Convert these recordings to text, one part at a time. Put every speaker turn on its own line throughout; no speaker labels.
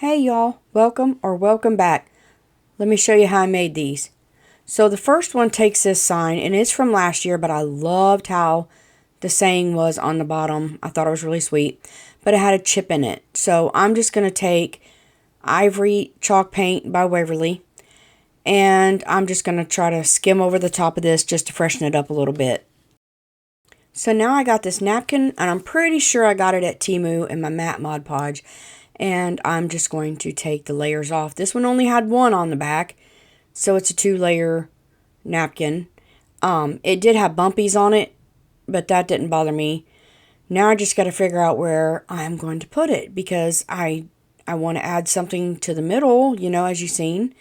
Hey y'all, welcome back. Let me show you how I made these. So the first one takes this sign, and it's from last year, but I loved how the saying was on the bottom. I thought it was really sweet, but it had a chip in it. So I'm just going to take Ivory Chalk Paint by Waverly, and I'm just going to try to skim over the top of this just to freshen it up a little bit. So now I got this napkin, and I'm pretty sure I got it at Temu in my matte Mod Podge. And I'm just going to take the layers off. This one only had one on the back, so it's a 2-layer napkin. It did have bumpies on it, but that didn't bother me. Now I just got to figure out where I'm going to put it, because I want to add something to the middle, as you've seen.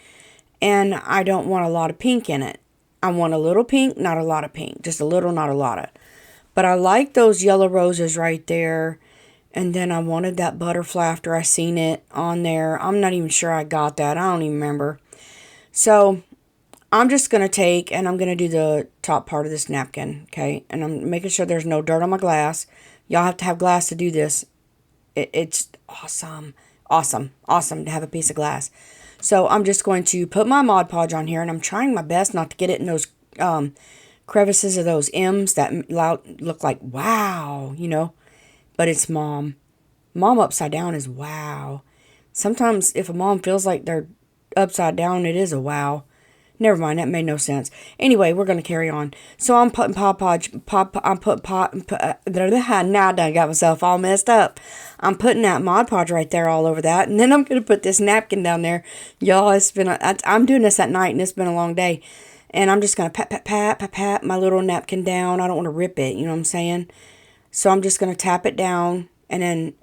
And I don't want a lot of pink in it. I want a little pink, not a lot of pink. Just a little, not a lot of. But I like those yellow roses right there. And then I wanted that butterfly after I seen it on there. I'm not even sure I got that. I don't even remember. So I'm just going to take and I'm going to do the top part of this napkin. Okay. And I'm making sure there's no dirt on my glass. Y'all have to have glass to do this. It's awesome. Awesome to have a piece of glass. So I'm just going to put my Mod Podge on here. And I'm trying my best not to get it in those crevices of those M's that look like wow, But it's mom. Mom upside down is wow. Sometimes if a mom feels like they're upside down, it is a wow. Never mind, that made no sense. Anyway, we're going to carry on. So I'm putting now I done got myself all messed up. I'm putting that Mod Podge right there all over that. And then I'm going to put this napkin down there. Y'all, I'm doing this at night and it's been a long day. And I'm just going to pat my little napkin down. I don't want to rip it, you know what I'm saying? So I'm just going to tap it down, and then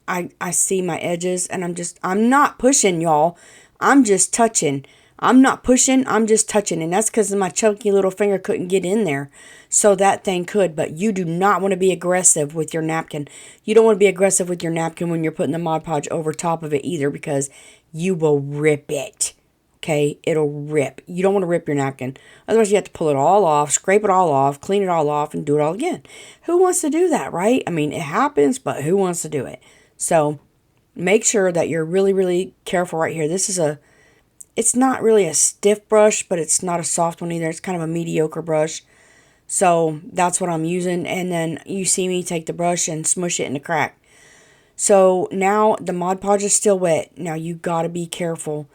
I see my edges, and I'm not pushing, y'all. I'm just touching. I'm not pushing, I'm just touching, and that's because my chunky little finger couldn't get in there. So that thing could, but you do not want to be aggressive with your napkin. You don't want to be aggressive with your napkin when you're putting the Mod Podge over top of it either, because you will rip it. Okay, it'll rip. You don't want to rip your napkin. Otherwise, you have to pull it all off, scrape it all off, clean it all off, and do it all again. Who wants to do that, right? I mean, it happens, but who wants to do it? So, make sure that you're really, really careful right here. It's not really a stiff brush, but it's not a soft one either. It's kind of a mediocre brush. So, that's what I'm using. And then you see me take the brush and smush it in the crack. So, now the Mod Podge is still wet. Now, you got to be careful.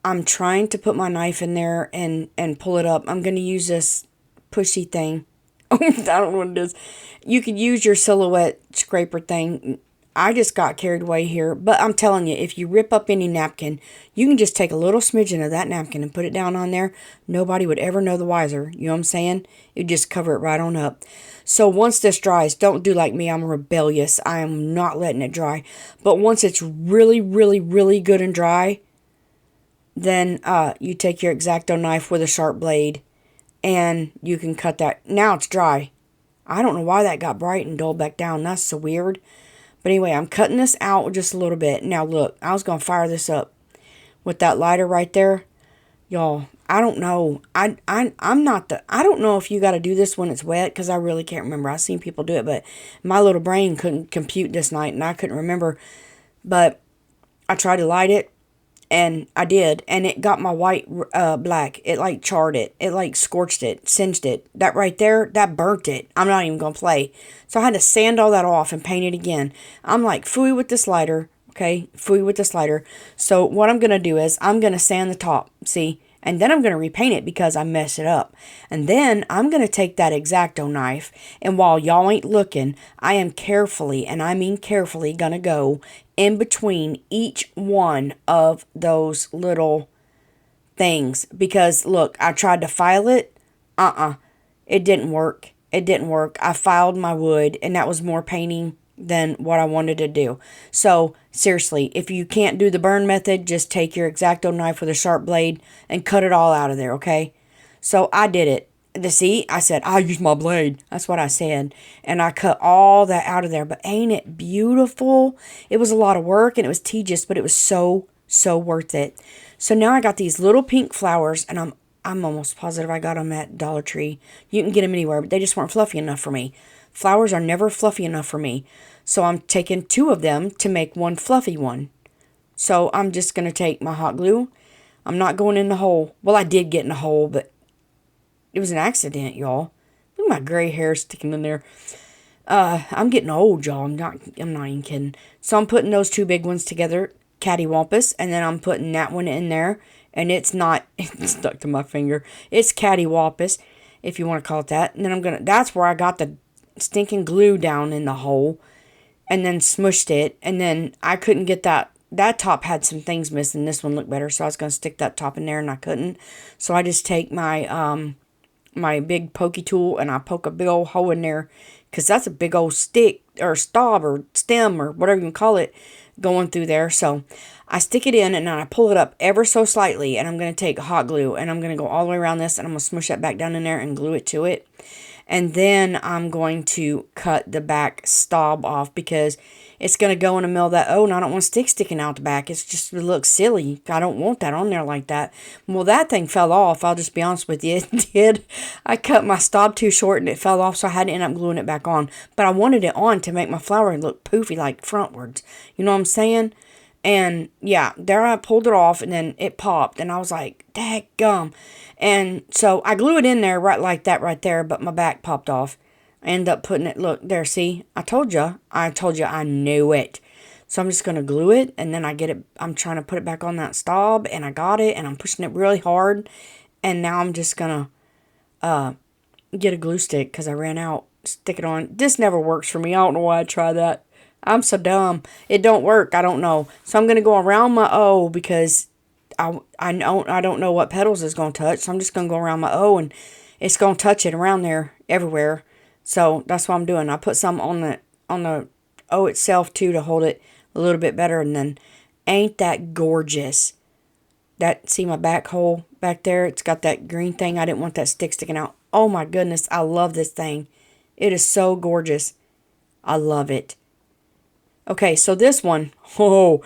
I'm trying to put my knife in there and pull it up. I'm going to use this pushy thing. I don't know what it is. You could use your silhouette scraper thing. I just got carried away here. But I'm telling you, if you rip up any napkin, you can just take a little smidgen of that napkin and put it down on there. Nobody would ever know the wiser. You know what I'm saying? You just cover it right on up. So once this dries, don't do like me. I'm rebellious. I am not letting it dry. But once it's really, really, really good and dry, then you take your X-Acto knife with a sharp blade and you can cut that. Now it's dry. I don't know why that got bright and dulled back down. That's so weird. But anyway, I'm cutting this out just a little bit. Now look, I was going to fire this up with that lighter right there. Y'all, I don't know. I don't know if you got to do this when it's wet, because I really can't remember. I've seen people do it, but my little brain couldn't compute this night and I couldn't remember. But I tried to light it. And I did, and it got my white black. It like charred it. It like scorched it, singed it. That right there, that burnt it. I'm not even going to play. So I had to sand all that off and paint it again. I'm like, phooey with this lighter, okay? Phooey with this lighter. So what I'm going to do is I'm going to sand the top, see? And then I'm going to repaint it because I messed it up. And then I'm going to take that X-Acto knife, and while y'all ain't looking, I am carefully, and I mean carefully, going to go in between each one of those little things. Because, look, I tried to file it. It didn't work. It didn't work. I filed my wood, and that was more painting than what I wanted to do. So, seriously, if you can't do the burn method, just take your X-Acto knife with a sharp blade and cut it all out of there, okay? So, I did it. See, I said, I'll use my blade. That's what I said. And I cut all that out of there. But ain't it beautiful? It was a lot of work and it was tedious, but it was so worth it. So now I got these little pink flowers, and I'm almost positive I got them at Dollar Tree. You can get them anywhere, but they just weren't fluffy enough for me. Flowers are never fluffy enough for me. So I'm taking 2 of them to make one fluffy one. So I'm just going to take my hot glue. I'm not going in the hole. Well, I did get in the hole, but it was an accident, y'all. Look at my gray hair sticking in there. I'm getting old, y'all. I'm not even kidding. So I'm putting those 2 big ones together, cattywampus, and then I'm putting that one in there. And it's not, it's stuck to my finger. It's cattywampus, if you want to call it that. And then that's where I got the stinking glue down in the hole. And then smushed it. And then I couldn't get that top had some things missing. This one looked better, so I was going to stick that top in there, and I couldn't. So I just take my my big pokey tool, and I poke a big old hole in there, because that's a big old stick, or stub, or stem, or whatever you can call it, going through there. So I stick it in, and then I pull it up ever so slightly, and I'm going to take hot glue, and I'm going to go all the way around this, and I'm going to smush that back down in there and glue it to it. And then I'm going to cut the back stub off, because it's going to go in the middle of that O, and I don't want sticks sticking out the back. It looks silly. I don't want that on there like that. Well, that thing fell off. I'll just be honest with you. It did. I cut my stub too short, and it fell off, so I had to end up gluing it back on. But I wanted it on to make my flower look poofy, like frontwards. You know what I'm saying? And yeah, there I pulled it off, and then it popped, and I was like, dadgum. And so I glue it in there right like that right there, but my back popped off. I ended up putting it, look, there, see? I told you, I knew it. So I'm just going to glue it, and then I'm trying to put it back on that stub, and I got it, and I'm pushing it really hard. And now I'm just going to get a glue stick, because I ran out, stick it on. This never works for me. I don't know why I try that. I'm so dumb. It don't work. I don't know. So I'm going to go around my O, because I don't know what petals it's going to touch. So I'm just going to go around my O, and it's going to touch it around there everywhere. So that's what I'm doing. I put some on the O itself too, to hold it a little bit better. And then, ain't that gorgeous? See my back hole back there? It's got that green thing. I didn't want that stick sticking out. Oh my goodness. I love this thing. It is so gorgeous. I love it. Okay, so this one was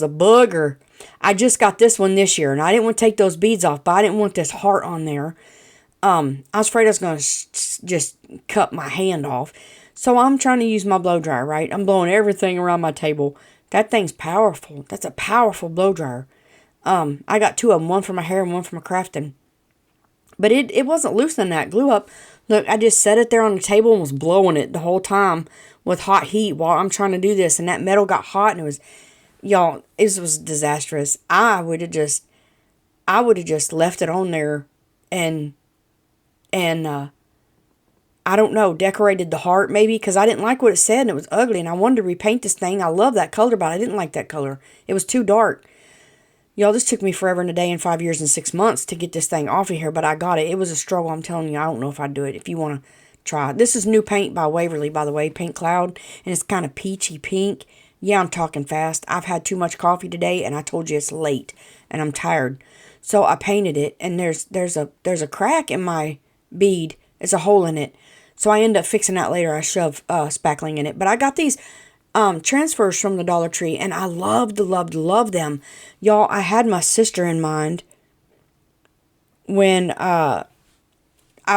a booger. I just got this one this year, and I didn't want to take those beads off, but I didn't want this heart on there. I was afraid I was going to just cut my hand off. So I'm trying to use my blow dryer, right? I'm blowing everything around my table. That thing's powerful. That's a powerful blow dryer. I got 2 of them, one for my hair and one for my crafting. But it wasn't loosening that glue up. Look, I just set it there on the table and was blowing it the whole time with hot heat while I'm trying to do this. And that metal got hot, and it was, y'all, it was disastrous. I would have just left it on there and I don't know, decorated the heart maybe, because I didn't like what it said, and it was ugly, and I wanted to repaint this thing. I love that color, but I didn't like that color. It was too dark. Y'all, this took me forever and a day and 5 years and 6 months to get this thing off of here, but I got it. It was a struggle, I'm telling you. I don't know if I'd do it. If you want to try it. This is new paint by Waverly, by the way, Paint Cloud, and it's kind of peachy pink. Yeah, I'm talking fast. I've had too much coffee today, and I told you it's late, and I'm tired. So I painted it, and there's a crack in my bead. It's a hole in it. So I end up fixing that later. I shove spackling in it. But I got these transfers from the Dollar Tree, and I loved them. Y'all, I had my sister in mind when I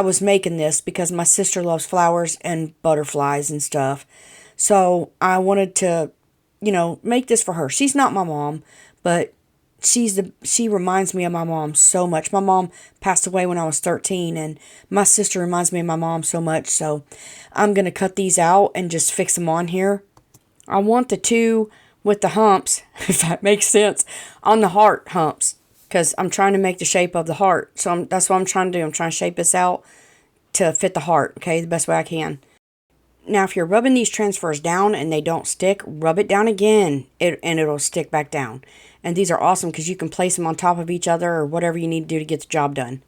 was making this, because my sister loves flowers and butterflies and stuff. So I wanted to, make this for her. She's not my mom, but she reminds me of my mom so much. My mom passed away when I was 13, and my sister reminds me of my mom so much. So I'm going to cut these out and just fix them on here. I want the 2 with the humps, if that makes sense, on the heart humps, because I'm trying to make the shape of the heart. So that's what I'm trying to do. I'm trying to shape this out to fit the heart, okay, the best way I can. Now, if you're rubbing these transfers down and they don't stick, rub it down again, and it'll stick back down. And these are awesome, because you can place them on top of each other or whatever you need to do to get the job done.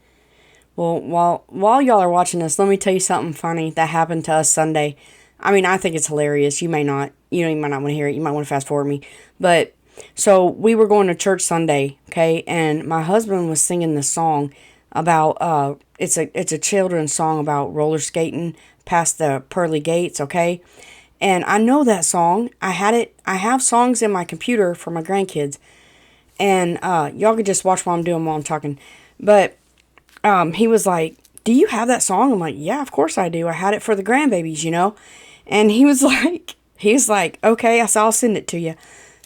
Well, while y'all are watching this, let me tell you something funny that happened to us Sunday. I mean, I think it's hilarious. You may not. You might not want to hear it. You might want to fast forward me. But, so we were going to church Sunday, okay? And my husband was singing this song about, it's a children's song about roller skating past the pearly gates, okay? And I know that song. I have songs in my computer for my grandkids. And y'all could just watch while I'm talking. But he was like, do you have that song? I'm like, yeah, of course I do. I had it for the grandbabies, And he was like, He's like, okay, I said, I'll send it to you.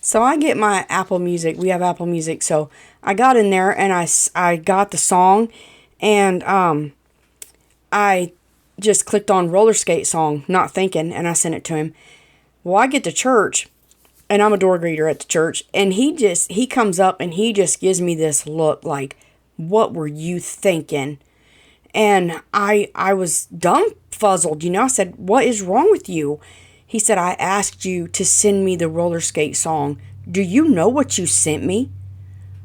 So I get my Apple Music. We have Apple Music. So I got in there and I got the song, and I just clicked on roller skate song, not thinking, and I sent it to him. Well, I get to church, and I'm a door greeter at the church, and he comes up and he just gives me this look like, what were you thinking? And I was dumbfuzzled, I said, what is wrong with you? He said, I asked you to send me the roller skate song. Do you know what you sent me?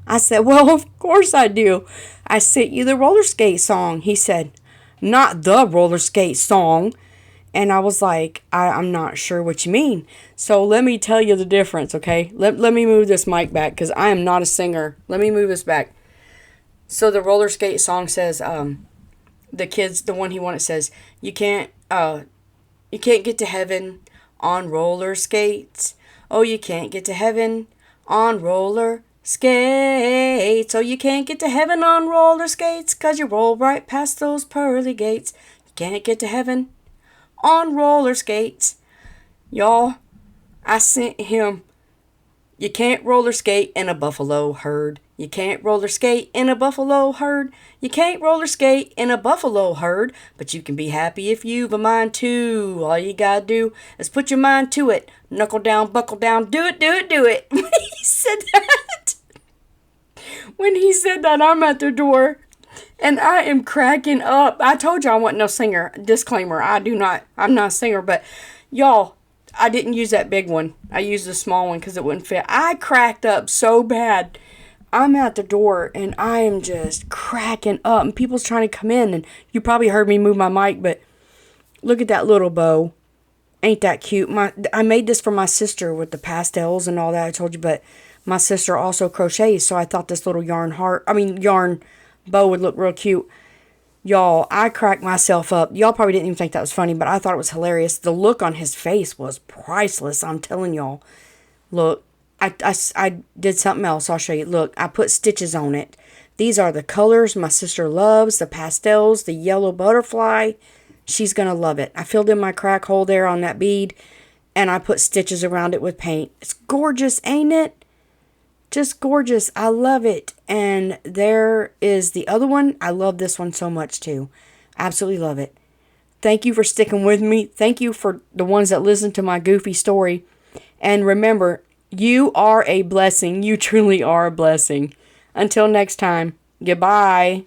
I said, well, of course I do. I sent you the roller skate song. He said, not the roller skate song. And I was like, I'm not sure what you mean. So let me tell you the difference, okay? Let me move this mic back because I am not a singer. Let me move this back. So the roller skate song says, the one he wanted says, you can't get to heaven on roller skates. Oh, you can't get to heaven on roller skates. Oh, you can't get to heaven on roller skates 'cause you roll right past those pearly gates. You can't get to heaven on roller skates. Y'all, I sent him, you can't roller skate in a buffalo herd. You can't roller skate in a buffalo herd. You can't roller skate in a buffalo herd. But you can be happy if you've a mind to. All you gotta do is put your mind to it. Knuckle down, buckle down, do it, do it, do it. When he said that, I'm at the door. And I am cracking up. I told you I wasn't no singer. Disclaimer, I'm not a singer. But y'all, I didn't use that big one. I used the small one because it wouldn't fit. I cracked up so bad. I'm at the door and I am just cracking up. And people's trying to come in. And you probably heard me move my mic. But look at that little bow. Ain't that cute? I made this for my sister with the pastels and all that I told you. But my sister also crochets. So I thought this little yarn bow would look real cute. Y'all, I cracked myself up. Y'all probably didn't even think that was funny, but I thought it was hilarious. The look on his face was priceless. I'm telling y'all. Look, I did something else. I'll show you. Look, I put stitches on it. These are the colors my sister loves. The pastels, the yellow butterfly. She's going to love it. I filled in my crack hole there on that bead, and I put stitches around it with paint. It's gorgeous, ain't it? Just gorgeous. I love it. And there is the other one. I love this one so much too. Absolutely love it. Thank you for sticking with me. Thank you for the ones that listen to my goofy story. And remember, you are a blessing. You truly are a blessing. Until next time, goodbye.